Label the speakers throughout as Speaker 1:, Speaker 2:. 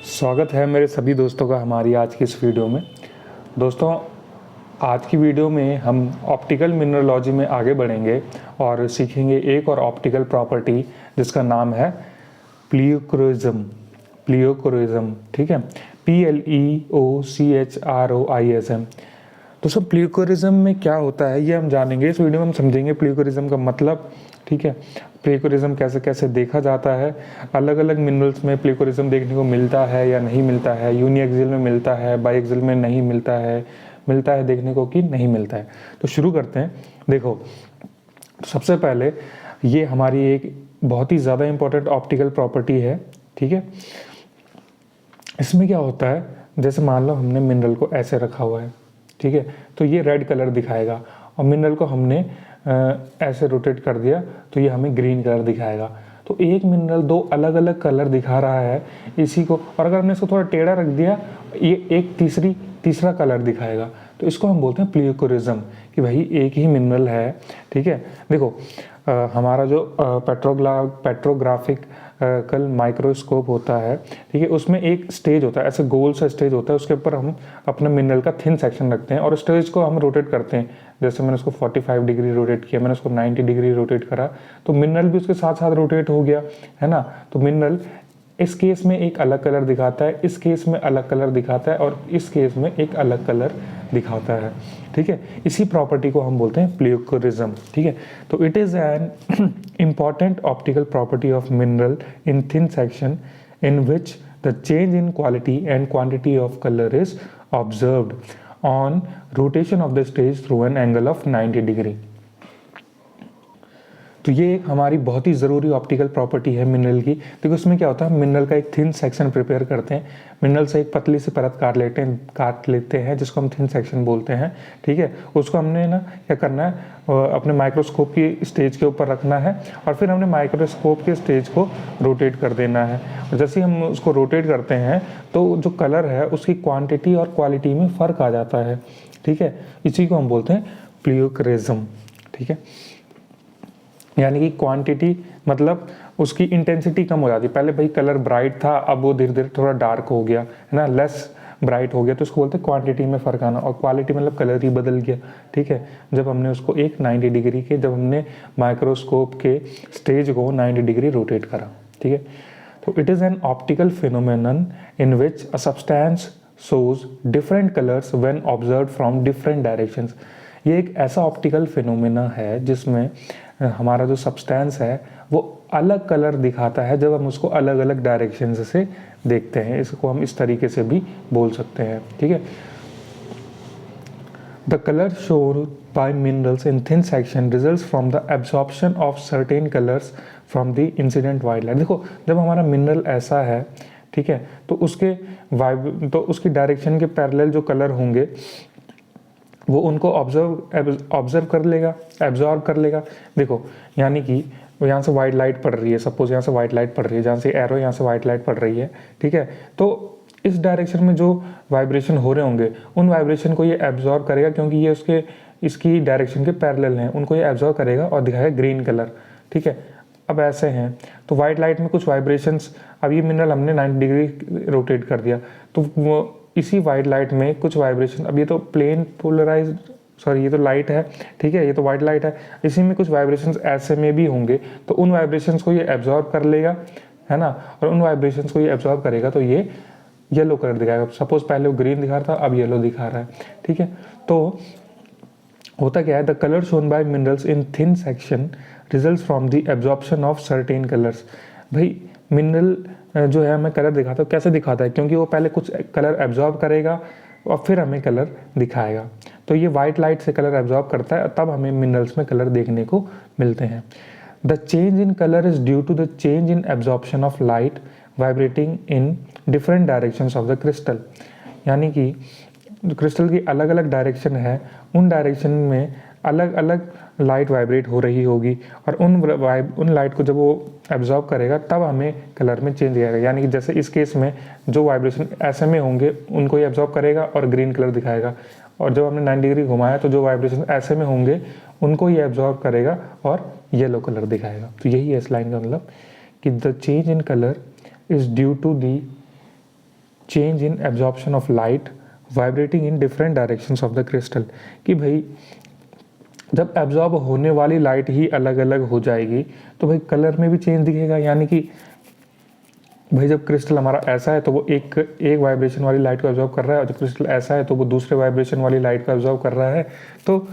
Speaker 1: स्वागत है मेरे सभी दोस्तों का हमारी आज की इस वीडियो में। दोस्तों, आज की वीडियो में हम ऑप्टिकल मिनरलॉजी में आगे बढ़ेंगे और सीखेंगे एक और ऑप्टिकल प्रॉपर्टी जिसका नाम है प्लियोक्रोइज्म। प्लियोक्रोइज्म, ठीक है, PLEOCHROISM। दोस्तों, प्लियोक्रोइज्म में क्या होता है ये हम जानेंगे इस वीडियो में। हम समझेंगे प्लियोक्रोइज्म का मतलब, ठीक है, प्लियोक्रोइज्म कैसे कैसे देखा जाता है, अलग अलग मिनरल्स में प्लियोक्रोइज्म देखने को मिलता है या नहीं मिलता है, यूनिएक्सियल में मिलता है, बाइएक्सियल में नहीं मिलता है देखने को कि नहीं मिलता है। तो शुरू करते हैं। देखो, सबसे पहले ये हमारी एक बहुत ही ज़्यादा इंपॉर्टेंट ऑप्टिकल प्रॉपर्टी है, ठीक है। इसमें क्या होता है, जैसे मान लो हमने मिनरल को ऐसे रखा हुआ है, ठीक है, तो ये रेड कलर दिखाएगा, और मिनरल को हमने ऐसे रोटेट कर दिया तो ये हमें ग्रीन कलर दिखाएगा। तो एक मिनरल दो अलग अलग कलर दिखा रहा है इसी को, और अगर हमने इसको थोड़ा टेढ़ा रख दिया ये एक तीसरा कलर दिखाएगा। तो इसको हम बोलते हैं प्लियोक्रोइज्म, कि भाई एक ही मिनरल है, ठीक है। देखो, हमारा जो पेट्रोग्राफिक कल माइक्रोस्कोप होता है, ठीक है, उसमें एक स्टेज होता है, ऐसे गोल सा स्टेज होता है, उसके ऊपर हम अपने मिनरल का थिन सेक्शन रखते हैं और स्टेज को हम रोटेट करते हैं। जैसे मैंने उसको 45 डिग्री रोटेट किया, मैंने उसको 90 डिग्री रोटेट करा, तो मिनरल भी उसके साथ साथ रोटेट हो गया, है ना। तो मिनरल इस केस में एक अलग कलर दिखाता है, इस केस में अलग कलर दिखाता है, और इस केस में एक अलग कलर दिखाता है, ठीक है। इसी प्रॉपर्टी को हम बोलते हैं प्लियोक्रोइज्म, ठीक है। तो it is an important optical property of mineral in thin section in which the change in quality and quantity of colour is observed on rotation of the stage through an angle of 90 degree. तो ये एक हमारी बहुत ही ज़रूरी optical property है mineral की। देखो, उसमें क्या होता है, मिनरल का एक थिन सेक्शन प्रिपेयर करते हैं, मिनरल से एक पतली सी परत काट लेते हैं जिसको हम थिन सेक्शन बोलते हैं, ठीक है। उसको हमने ना क्या करना है, अपने माइक्रोस्कोप की स्टेज के ऊपर रखना है, और फिर हमने माइक्रोस्कोप के स्टेज को रोटेट कर देना है। और जैसे ही हम उसको रोटेट करते हैं तो जो कलर है उसकी क्वान्टिटी और क्वालिटी में फ़र्क आ जाता है, ठीक है। इसी को हम बोलते हैं प्लियोक्रोइज्म, ठीक है। यानी कि क्वांटिटी मतलब उसकी इंटेंसिटी कम हो जाती है। पहले भाई कलर ब्राइट था, अब वो धीरे धीरे थोड़ा डार्क हो गया, है ना, लेस ब्राइट हो गया, तो उसको बोलते हैं क्वांटिटी में फ़र्क आना। और क्वालिटी मतलब कलर ही बदल गया, ठीक है। जब हमने उसको एक 90 डिग्री के, जब हमने माइक्रोस्कोप के स्टेज को 90 डिग्री रोटेट करा, ठीक है। तो it is an optical phenomenon in which a substance shows different colors when observed from different directions। ये एक ऐसा ऑप्टिकल फिनोमेना है जिसमें हमारा जो सब्सटेंस है वो अलग कलर दिखाता है जब हम उसको अलग अलग डायरेक्शन से देखते हैं। इसको हम इस तरीके से भी बोल सकते हैं, ठीक है। The color shown by minerals in thin section results from the absorption of certain colors from the incident white light। देखो, जब हमारा मिनरल ऐसा है, ठीक है, तो उसकी डायरेक्शन के पैरेलल जो कलर होंगे वो उनको ऑब्जर्व कर लेगा, एब्जॉर्ब कर लेगा। देखो, यानी कि यहाँ से वाइट लाइट पड़ रही है, सपोज यहाँ से वाइट लाइट पड़ रही है, जहाँ से एरो यहाँ से वाइट लाइट पड़ रही है, ठीक है। तो इस डायरेक्शन में जो वाइब्रेशन हो रहे होंगे उन वाइब्रेशन को ये एब्जॉर्ब करेगा, क्योंकि ये इसकी डायरेक्शन के पैरेलल हैं, उनको ये एब्जॉर्ब करेगा और दिखाएगा ग्रीन कलर, ठीक है। अब ऐसे हैं तो वाइट लाइट में कुछ वाइब्रेशंस, अब ये मिनरल हमने 90 डिग्री रोटेट कर दिया, तो वो इसी वाइट लाइट में कुछ वाइब्रेशन, अब ये तो प्लेन पोलराइज, सॉरी ये तो लाइट है, ठीक है, ये तो वाइट लाइट है, इसी में कुछ वाइब्रेशंस ऐसे में भी होंगे, तो उन वाइब्रेशंस को ये एब्जॉर्ब कर लेगा, है ना, और उन वाइब्रेशंस को ये एब्जॉर्ब करेगा तो ये येलो कलर दिखाएगा। सपोज पहले वो ग्रीन दिखा रहा था, अब येलो दिखा रहा है, ठीक है। तो होता क्या है, the colour shown by minerals in thin section results from the absorption of certain colours. भाई मिनरल जो है हमें कलर दिखाता है, कैसे दिखाता है, क्योंकि वो पहले कुछ कलर एब्जॉर्ब करेगा और फिर हमें कलर दिखाएगा। तो ये वाइट लाइट से कलर एब्जॉर्ब करता है, तब हमें मिनरल्स में कलर देखने को मिलते हैं। The change in colour is due to the change in absorption of light vibrating in different directions of the crystal. यानी कि जो क्रिस्टल की अलग अलग डायरेक्शन है, उन डायरेक्शन में अलग अलग लाइट वाइब्रेट हो रही होगी, और उन लाइट को जब वो एब्जॉर्ब करेगा तब हमें कलर में चेंज आएगा। यानी कि जैसे इस केस में जो वाइब्रेशन ऐसे में होंगे उनको ये एब्जॉर्ब करेगा और ग्रीन कलर दिखाएगा, और जब हमने 90 डिग्री घुमाया तो जो वाइब्रेशन ऐसे में होंगे उनको ये एब्जॉर्ब करेगा और येलो कलर दिखाएगा। तो यही है इस लाइन का मतलब कि the change in colour is due to the change in absorption of light vibrating in different directions of the crystal, कि भाई जब एब्जॉर्ब होने वाली लाइट ही अलग अलग हो जाएगी तो भाई कलर में भी चेंज दिखेगा। यानी कि भाई जब क्रिस्टल हमारा ऐसा है तो वो एक वाइब्रेशन वाली लाइट को एब्जॉर्ब कर रहा है, और जब क्रिस्टल ऐसा है तो वो दूसरे वाइब्रेशन वाली लाइट को एब्जॉर्ब कर रहा है। तो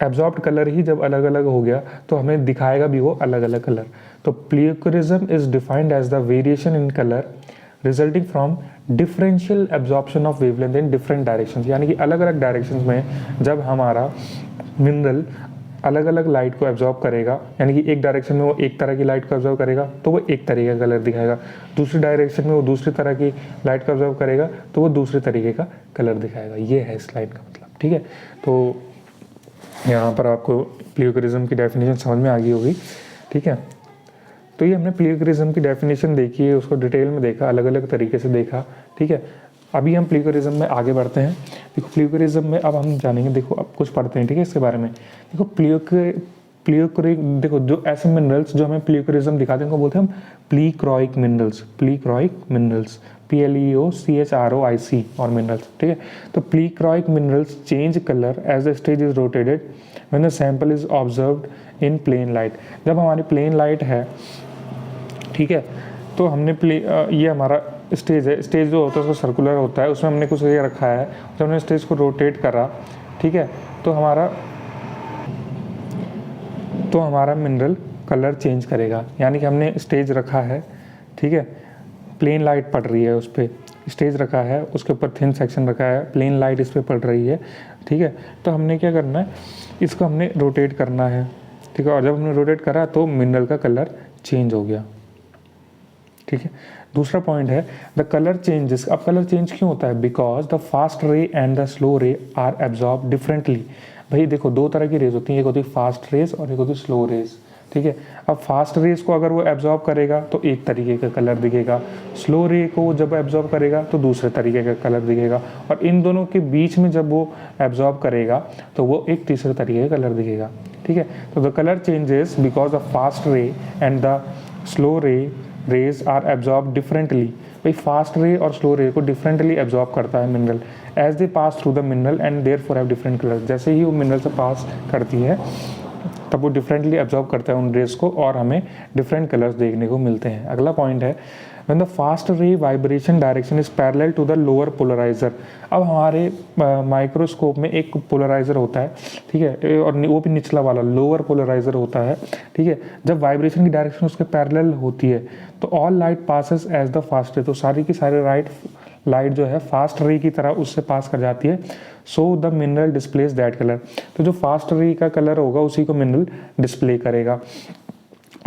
Speaker 1: एब्जॉर्ब्ड कलर ही जब अलग अलग हो गया तो हमें दिखाएगा भी वो अलग अलग कलर। तो pleochroism is defined as the variation in colour resulting from differential absorption of wavelength in different directions, यानी कि अलग अलग डायरेक्शंस में जब हमारा मिनरल अलग अलग लाइट को एब्जॉर्ब करेगा, यानी कि एक डायरेक्शन में वो एक तरह की लाइट को एब्जॉर्ब करेगा तो वो एक तरीके का कलर दिखाएगा, दूसरी डायरेक्शन में वो दूसरी तरह की लाइट को एब्जॉर्ब करेगा तो वो दूसरे तरीके का कलर दिखाएगा। ये है इस लाइन का मतलब, ठीक है। तो यहाँ पर आपको प्लियोक्रिज्म की डेफिनेशन समझ में आ गई होगी, ठीक है। तो ये हमने प्लियोक्रिज्म की डेफिनेशन देखी है, उसको डिटेल में देखा, अलग अलग तरीके से देखा, ठीक है। अभी हम प्लियोक्रिज्म में आगे बढ़ते हैं। देखो प्लियोक्रिज्म में अब हम जानेंगे, देखो अब कुछ पढ़ते हैं, ठीक है, इसके बारे में। देखो देखो जो ऐसे मिनरल्स जो हमें प्लियोक्रिज्म दिखाते हैं उनको बोलते हैं हम pleochroic minerals, pleochroic minerals, PLEOCHROIC और मिनरल्स, ठीक है। तो pleochroic minerals change colour as the stage is rotated when the sample is observed in plane light. जब हमारी प्लेन लाइट है, ठीक है, तो हमने ये हमारा स्टेज है, स्टेज जो होता है उसको सर्कुलर होता है, उसमें हमने कुछ ये रखा है, जब हमने स्टेज को रोटेट करा, ठीक है, तो हमारा मिनरल कलर चेंज करेगा। यानी कि हमने स्टेज रखा है, ठीक है, प्लेन लाइट पड़ रही है, उस पर स्टेज रखा है, उसके ऊपर थिन सेक्शन रखा है, प्लेन लाइट इस पर पड़ रही है, ठीक है। तो हमने क्या करना है, इसको हमने रोटेट करना है, ठीक है, और जब हमने रोटेट करा तो मिनरल का कलर चेंज हो गया, ठीक है। दूसरा पॉइंट है द कलर चेंजेस। अब कलर चेंज क्यों होता है? Because the fast ray and the slow रे आर एब्जॉर्ब डिफरेंटली। भाई देखो दो तरह की रेज होती हैं, एक होती है फास्ट रेज और एक होती है स्लो रेज, ठीक है। अब फास्ट रेज को अगर वो एब्जॉर्ब करेगा तो एक तरीके का कलर दिखेगा, स्लो रे को जब एब्जॉर्ब करेगा तो दूसरे तरीके का कलर दिखेगा, और इन दोनों के बीच में जब वो एब्जॉर्ब करेगा तो वो एक तीसरे तरीके का कलर दिखेगा, ठीक है। तो the colour changes because the fast ray and the slow ray rays are absorb differently. भाई फास्ट रे और स्लो रे को डिफरेंटली एब्जॉर्ब करता है mineral as they pass through the mineral and therefore have different colour. जैसे ही वो mineral से पास करती है तब वो डिफरेंटली एब्जॉर्ब करता है उन रेज को और हमें डिफरेंट कलर्स देखने को मिलते हैं। अगला पॉइंट है when the fast ray vibration direction is parallel to the lower polariser. अब हमारे माइक्रोस्कोप में एक पोलराइजर होता है, ठीक है, और वो भी निचला वाला लोअर पोलराइजर होता है, ठीक है। जब वाइब्रेशन की डायरेक्शन उसके पैरेलल होती है तो all light passes as the fast ray, तो सारी की सारी लाइट जो है फास्ट रे की तरह उससे पास कर जाती है। So the mineral displace that colour, तो जो फास्ट रे का कलर होगा उसी को मिनरल डिस्प्ले करेगा।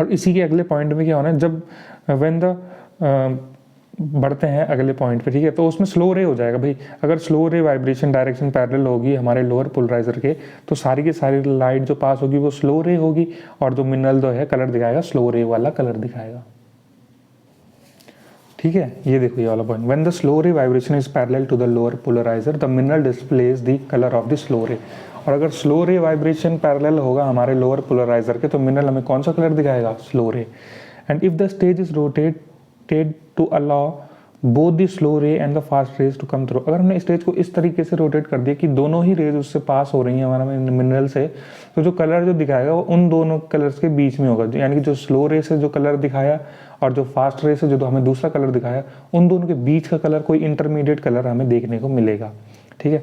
Speaker 1: और इसी के अगले पॉइंट में क्या होना है, जब व्हेन द बढ़ते हैं अगले पॉइंट पे, ठीक है, तो उसमें स्लो रे हो जाएगा। भाई अगर slow ray vibration direction parallel होगी हमारे लोअर पोलराइजर के तो सारी की सारी लाइट जो पास होगी वो स्लो रे होगी, और जो मिनरल जो है कलर दिखाएगा स्लो रे वाला कलर दिखाएगा, ठीक है। ये देखो ये वाला point, when the slow ray vibration is parallel to the lower polariser the mineral displays the colour of the slow ray. और अगर स्लो रे वाइब्रेशन पैरेलल होगा हमारे लोअर पोलराइजर के तो मिनरल हमें कौन सा कलर दिखाएगा? Slow ray. And if the stage is rotated to allow both the slow ray and the fast rays to come through. अगर हमने स्टेज को इस तरीके से रोटेट कर दिया कि दोनों ही रेज उससे पास हो रही हैं हमारा मिनरल से, तो जो कलर जो दिखाएगा वो उन दोनों कलर्स के बीच में होगा। यानी कि जो स्लो रे से जो कलर दिखाया और जो फास्ट रे से जो हमें दूसरा कलर दिखाया, उन दोनों के बीच का कलर कोई इंटरमीडिएट कलर हमें देखने को मिलेगा, ठीक है।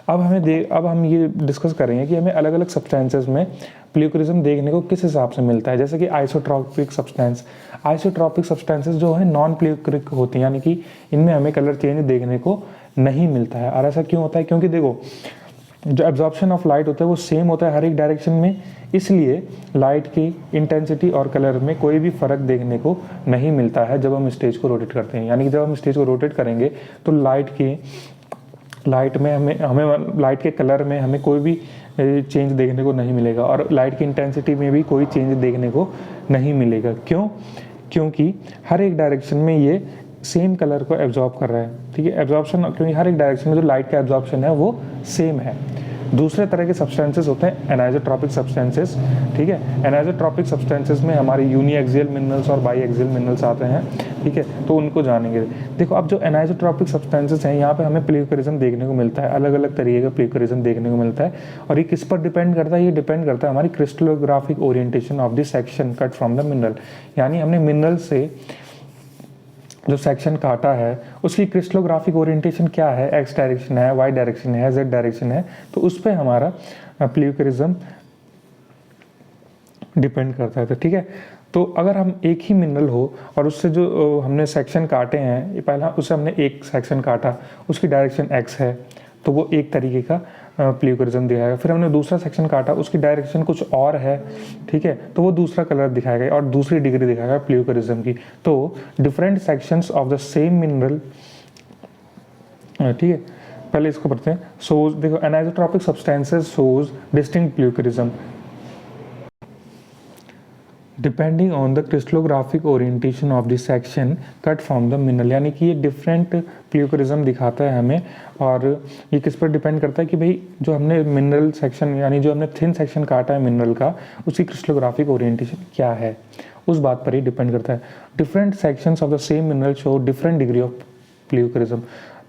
Speaker 1: अब हम ये डिस्कस करेंगे कि हमें अलग अलग सब्सटेंसेस में प्लियोक्रिज्म देखने को किस हिसाब से मिलता है। जैसे कि आइसोट्रॉपिक सब्सटेंसेस जो है नॉन प्लियोक्रिक होती हैं, यानी कि इनमें हमें कलर चेंज देखने को नहीं मिलता है। और ऐसा क्यों होता है? क्योंकि देखो जो एब्जॉर्प्शन ऑफ लाइट होता है वो सेम होता है हर एक डायरेक्शन में, इसलिए लाइट की इंटेंसिटी और कलर में कोई भी फर्क देखने को नहीं मिलता है जब हम स्टेज को रोटेट करते हैं। यानी कि जब हम स्टेज को रोटेट करेंगे तो लाइट में हमें लाइट के कलर में हमें कोई भी चेंज देखने को नहीं मिलेगा, और लाइट की इंटेंसिटी में भी कोई चेंज देखने को नहीं मिलेगा। क्यों? क्योंकि हर एक डायरेक्शन में ये सेम कलर को एब्जॉर्ब कर रहा है, ठीक है। एब्जॉर्प्शन क्योंकि हर एक डायरेक्शन में जो लाइट का एब्जॉर्प्शन है वो सेम है। दूसरे तरह के सब्सटेंसेस होते हैं एनाइजोट्रॉपिक सब्सटेंसेस, ठीक है। एनाइजोट्रॉपिक सब्सटेंसेस में हमारे यूनिएक्सियल मिनरल्स और बाईएक्सियल मिनरल्स आते हैं, ठीक है, तो उनको जानेंगे। देखो अब जो एनाइजोट्रॉपिक सब्सटेंसेस हैं यहाँ पे हमें प्लेक्युरिज्म देखने को मिलता है, अलग अलग तरीके का प्लेक्युरिज्म देखने को मिलता है। और ये किस पर डिपेंड करता है? ये डिपेंड करता है हमारी crystallographic orientation of the section cut from the mineral, यानी हमने मिनरल से जो सेक्शन काटा है उसकी क्रिस्टलोग्राफिक ओरिएंटेशन क्या है, एक्स डायरेक्शन है, वाई डायरेक्शन है, जेड डायरेक्शन है, तो उस पर हमारा प्लेक्युरिज्म डिपेंड करता है। तो ठीक है, तो अगर हम एक ही मिनरल हो और उससे जो हमने सेक्शन काटे हैं, पहला उससे हमने एक सेक्शन काटा, उसकी डायरेक्शन एक्स है, तो वो एक तरीके का प्लेक्युरिज्म दिखाएगा। फिर हमने दूसरा सेक्शन काटा, उसकी डायरेक्शन कुछ और है, ठीक है, तो वो दूसरा कलर दिखाएगा और दूसरी डिग्री दिखाएगा प्लेक्युरिज्म की। तो different sections of the same mineral, ठीक है, पहले इसको पढ़ते हैं। सो देखो, anisotropic substances shows distinct pleochroism depending on the crystallographic orientation of the section cut from the mineral, यानी कि ये डिफरेंट प्लेक्युरिज्म दिखाता है हमें। और ये किस पर डिपेंड करता है कि भाई जो हमने मिनरल सेक्शन यानी जो हमने थिन सेक्शन काटा है मिनरल का, उसकी क्रिस्टलोग्राफिक ओरिएंटेशन क्या है, उस बात पर ही डिपेंड करता है। Different sections of the same mineral show different degree of pleochroism.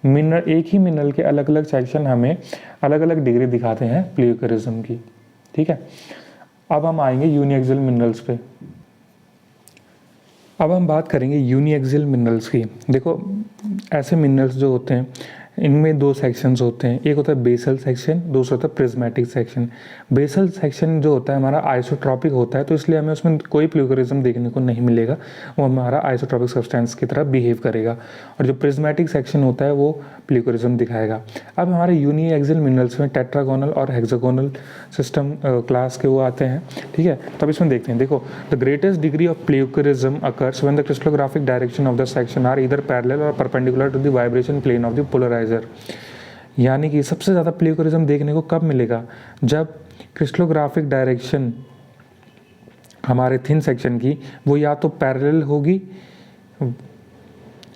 Speaker 1: Mineral, एक ही मिनरल के अलग अलग सेक्शन हमें अलग अलग डिग्री दिखाते हैं प्लेक्युरिज्म की, ठीक है। अब हम आएंगे यूनिएक्सियल मिनरल्स पे। अब हम बात करेंगे यूनिएक्सियल मिनरल्स की। देखो ऐसे मिनरल्स जो होते हैं इनमें दो सेक्शंस होते हैं, एक होता है बेसल सेक्शन, दूसरा होता है प्रिज्मेटिक सेक्शन। बेसल सेक्शन जो होता है हमारा आइसोट्रॉपिक होता है, तो इसलिए हमें उसमें कोई प्लेक्युरिज्म देखने को नहीं मिलेगा, वो हमारा आइसोट्रॉपिक सब्सटेंस की तरह बिहेव करेगा। और जो प्रिज्मेटिक सेक्शन होता है वो प्लेक्युरिज्म दिखाएगा। अब हमारे यूनिएक्सियल मिनरल्स में टेट्रागोनल और हेक्सागोनल सिस्टम क्लास के वो आते हैं, ठीक है। तब इसमें देखते हैं, देखो the greatest degree of pleochroism occurs when the crystallographic direction of the section are either parallel और perpendicular to the vibration plane of the polariser. यानी कि सबसे ज़्यादा प्लेक्युरिज्म देखने को कब मिलेगा? जब क्रिस्टलोग्राफिक डायरेक्शन हमारे थिन सेक्शन की वो या तो पैरेलल होगी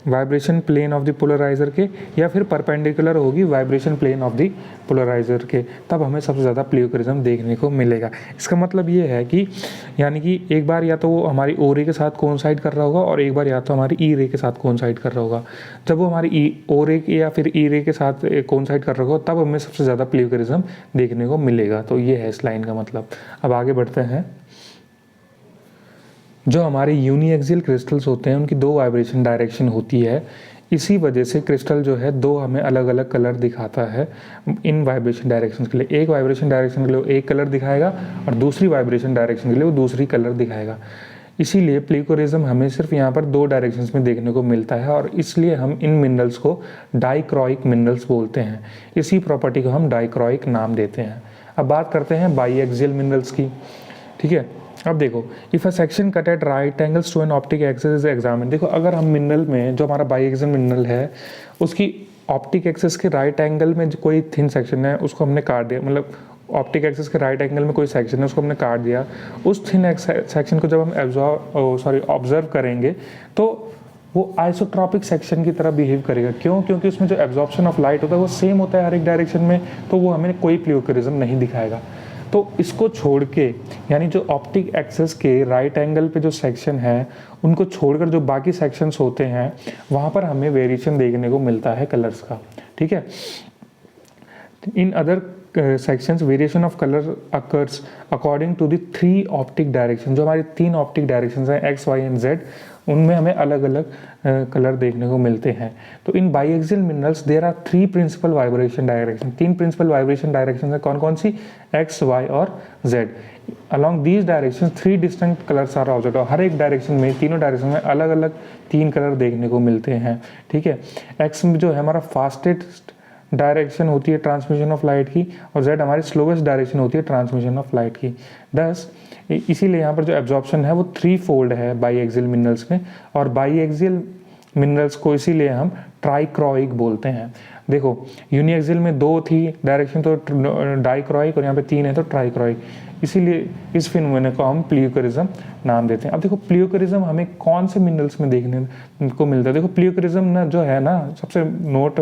Speaker 1: vibration plane of the polarizer के, या फिर परपेंडिकुलर होगी vibration plane of the polarizer के, तब हमें सबसे ज़्यादा प्लेक्युरिज्म देखने को मिलेगा। इसका मतलब ये है कि यानी कि एक बार या तो वो हमारी ओ रे के साथ कोइंसाइड कर रहा होगा और एक बार या तो हमारी ई रे के साथ कोइंसाइड कर रहा होगा। जब वो हमारी ओ रे या फिर ई रे के साथ कोइंसाइड कर रहा होगा तब हमें सबसे ज़्यादा प्लेक्युरिज्म देखने को मिलेगा। तो ये है इस लाइन का मतलब। अब आगे बढ़ते हैं। जो हमारे यूनिएक्सियल क्रिस्टल्स होते हैं उनकी दो वाइब्रेशन डायरेक्शन होती है, इसी वजह से क्रिस्टल जो है दो हमें अलग अलग कलर दिखाता है इन वाइब्रेशन डायरेक्शन के लिए। एक वाइब्रेशन डायरेक्शन के लिए वो एक कलर दिखाएगा और दूसरी वाइब्रेशन डायरेक्शन के लिए वो दूसरी कलर दिखाएगा। इसीलिए प्लेक्युरिज्म हमें सिर्फ यहाँ पर दो डायरेक्शंस में देखने को मिलता है और इसलिए हम इन मिनरल्स को डाइक्रोइक मिनरल्स बोलते हैं। इसी प्रॉपर्टी को हम डाइक्रोइक नाम देते हैं। अब बात करते हैं बाईएक्सियल मिनरल्स की, ठीक है। अब देखो, if a section cut at right angles to an optic axis is examined. देखो अगर हम मिनरल में जो हमारा बाईएक्सियल मिनरल है उसकी ऑप्टिक एक्सिस के राइट एंगल में जो कोई थिन सेक्शन है उसको हमने काट दिया, मतलब ऑप्टिक एक्सिस के राइट एंगल में कोई सेक्शन है उसको हमने काट दिया, उस थिन सेक्शन को जब हम ऑब्जर्व करेंगे तो वो आइसोट्रॉपिक सेक्शन की तरह बिहेव करेगा। क्यों? क्योंकि उसमें जो एब्जॉर्प्शन ऑफ लाइट होता है वो सेम होता है हर एक डायरेक्शन में, तो वो हमें कोई प्लेक्युरिज्म नहीं दिखाएगा। तो इसको छोड़ के, यानी जो ऑप्टिक एक्सिस के राइट एंगल पे जो सेक्शन है उनको छोड़कर जो बाकी सेक्शंस होते हैं वहाँ पर हमें वेरिएशन देखने को मिलता है कलर्स का, ठीक है। In other sections variation of color occurs according to the three optic direction। जो हमारी तीन ऑप्टिक डायरेक्शंस हैं x, y and z, उनमें हमें अलग अलग कलर देखने को मिलते हैं। तो in biaxial minerals there are three principal vibration direction. तीन प्रिंसिपल वाइब्रेशन डायरेक्शन है, कौन कौन सी? x, y और z। Along these direction three distinct colours are observed. और हर एक डायरेक्शन में, तीनों डायरेक्शन में अलग अलग तीन कलर देखने को मिलते हैं, ठीक है। x में जो है हमारा फास्टेस्ट डायरेक्शन होती है ट्रांसमिशन ऑफ लाइट की और z हमारी स्लोवेस्ट डायरेक्शन होती है ट्रांसमिशन ऑफ लाइट की। थस इसीलिए यहाँ पर जो एब्जॉर्प्शन है वो थ्री फोल्ड है बाईएक्सियल मिनरल्स में। और बाईएक्सियल मिनरल्स को इसीलिए हम ट्राइक्रोइक बोलते हैं। देखो यूनिएक्सियल में 2 थी डायरेक्शन तो डाइक्रोइक, और यहाँ पे 3 है तो ट्राइक्रोइक, इसीलिए इस फिनोमेना को हम प्लियोकरिज्म नाम देते हैं। अब देखो प्लियोकरिज्म हमें कौन से मिनरल्स में देखने को मिलता है। देखो प्लियोकरिज्म ना जो है ना, सबसे नोट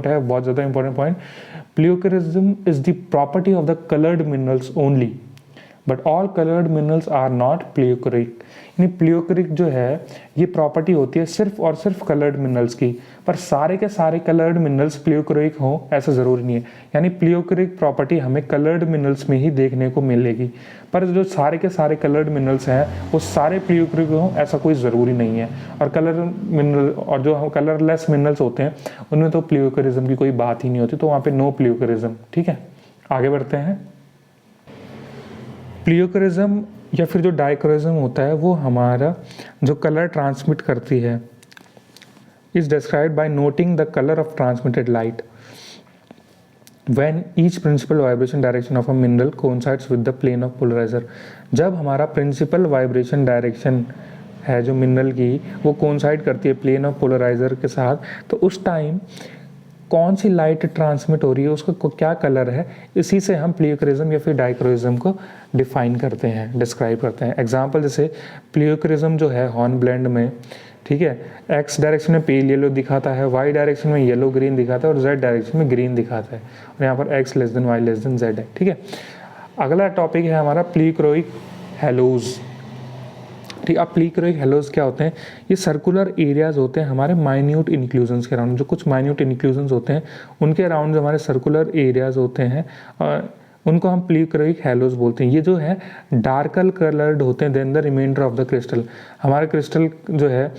Speaker 1: है बहुत ज़्यादा important point, pleochroism is the property of the coloured minerals only, but all coloured minerals are not pleochroic. यानी प्लियोकरिक जो है ये प्रॉपर्टी होती है सिर्फ और सिर्फ कलर्ड मिनरल्स की, पर सारे के सारे कलर्ड मिनरल्स प्लियोकरिक हों ऐसा ज़रूरी नहीं है। यानी प्लियोकरिक प्रॉपर्टी हमें कलर्ड मिनरल्स में ही देखने को मिलेगी, पर जो सारे के सारे कलर्ड मिनरल्स हैं वो सारे प्लियोकरिक हों ऐसा कोई ज़रूरी नहीं है। और कलर मिनरल और जो कलरलेस मिनरल्स होते हैं उनमें तो प्लियोकरिज्म की कोई बात ही नहीं होती, तो वहाँ पर नो प्लियोकरिज्म। ठीक है, आगे बढ़ते हैं। प्लियोकरिज्म या फिर जो डाइक्रोइज्म होता है वो हमारा जो कलर ट्रांसमिट करती है is described by noting the colour of transmitted light when each principal vibration direction of a mineral coincides with the plane of polarizer. जब हमारा प्रिंसिपल वाइब्रेशन डायरेक्शन है जो मिनरल की वो कोइंसाइड करती है प्लेन ऑफ पोलराइजर के साथ, तो उस टाइम कौन सी लाइट ट्रांसमिट हो रही है उसका क्या कलर है, इसी से हम प्लियोकरिज्म या फिर डाइक्रोइज्म को डिफाइन करते हैं, डिस्क्राइब करते हैं। एग्जांपल जैसे प्लियोकरिज्म जो है हॉर्नब्लेंड में, ठीक है, एक्स डायरेक्शन में पेल येलो दिखाता है, वाई डायरेक्शन में येलो ग्रीन दिखाता है और जेड डायरेक्शन में ग्रीन दिखाता है, और यहाँ पर x less than y less than z है। ठीक है, अगला टॉपिक है हमारा प्लियोक्रोइक हैलोज। ठीक, अब प्लियोक्रोइक हैलोज क्या होते हैं, ये सर्कुलर एरियाज होते हैं हमारे माइन्यूट इंक्लूजन्स के अराउंड। जो कुछ माइन्यूट इंक्लूजन्स होते हैं उनके अराउंड जो हमारे सर्कुलर एरियाज होते हैं उनको हम प्लियोक्रोइक हैलोज बोलते हैं। ये जो है डार्कल कलर्ड होते हैं then the reminder of the crystal. हमारे क्रिस्टल जो है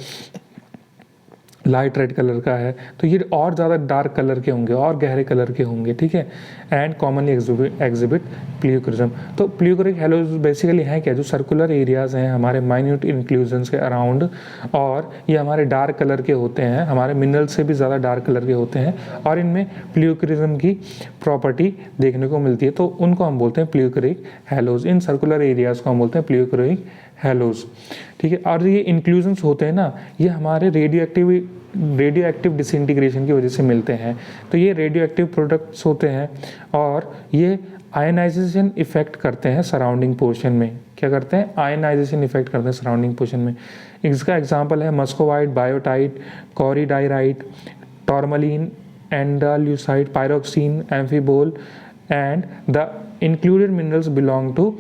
Speaker 1: लाइट रेड कलर का है तो ये और ज़्यादा डार्क कलर के होंगे और गहरे कलर के होंगे। ठीक है, एंड कॉमनली एग्जिबिट प्लियोकरिज्म। तो प्लियोक्रोइक हैलोज बेसिकली हैं क्या, जो सर्कुलर एरियाज हैं हमारे माइन्यूट इंक्लूजन्स के अराउंड, और ये हमारे डार्क कलर के होते हैं, हमारे मिनरल से भी ज़्यादा डार्क कलर के होते हैं, और इनमें प्लियोकरिज्म की प्रॉपर्टी देखने को मिलती है, तो उनको हम बोलते हैं प्लियोक्रोइक हैलोज। इन सर्कुलर एरियाज को हम बोलते हैं प्लियोक्रोइक हैलोज। ठीक है, और ये इंक्लूजन्स होते हैं ना, ये हमारे रेडियो एक्टिव डिसइंटीग्रेशन की वजह से मिलते हैं। तो ये रेडियो एक्टिव प्रोडक्ट्स होते हैं और ये आयनाइजेशन इफेक्ट करते हैं सराउंडिंग पोर्शन में। क्या करते हैं, आयनाइजेशन इफेक्ट करते हैं सराउंडिंग पोर्शन में। इसका एग्जांपल है muscovite, biotite, cordierite, tourmaline, andalusite, pyroxene, amphibole, and the included minerals belong to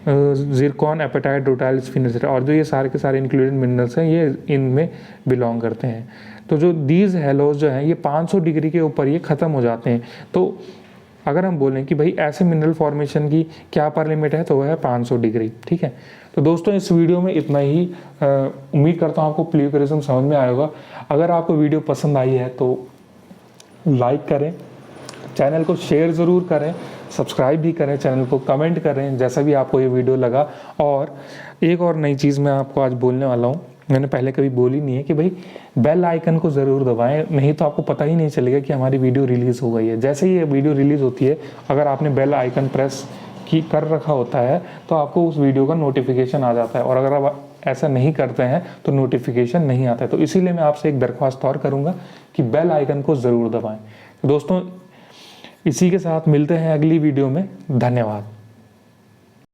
Speaker 1: zircon, apatite, rutile, स्फिनोसेरा। और जो ये सारे के सारे इंक्लूडेड मिनरल्स हैं ये इनमें बिलोंग करते हैं। तो जो दीज हैलोज जो हैं ये 500 डिग्री के ऊपर ये ख़त्म हो जाते हैं। तो अगर हम बोलें कि भाई ऐसे मिनरल फॉर्मेशन की क्या अपर लिमिट है, तो वह है 500 डिग्री। ठीक है, तो दोस्तों इस वीडियो में इतना ही। उम्मीद करता हूँ आपको प्लियोकरिज्म समझ में आया होगा। अगर आपको वीडियो पसंद आई है तो लाइक करें, चैनल को शेयर ज़रूर करें, सब्सक्राइब भी करें, चैनल को कमेंट करें जैसा भी आपको ये वीडियो लगा। और एक और नई चीज़ मैं आपको आज बोलने वाला हूँ, मैंने पहले कभी बोली नहीं है, कि भाई बेल आइकन को ज़रूर दबाएं, नहीं तो आपको पता ही नहीं चलेगा कि हमारी वीडियो रिलीज़ हो गई है। जैसे ही ये वीडियो रिलीज़ होती है, अगर आपने बेल आइकन प्रेस कर रखा होता है तो आपको उस वीडियो का नोटिफिकेशन आ जाता है, और अगर आप ऐसा नहीं करते हैं तो नोटिफिकेशन नहीं आता है। तो इसीलिए मैं आपसे एक दरख्वास्त और करूँगा कि बेल आइकन को ज़रूर दबाएँ। दोस्तों इसी के साथ मिलते हैं अगली वीडियो में। धन्यवाद।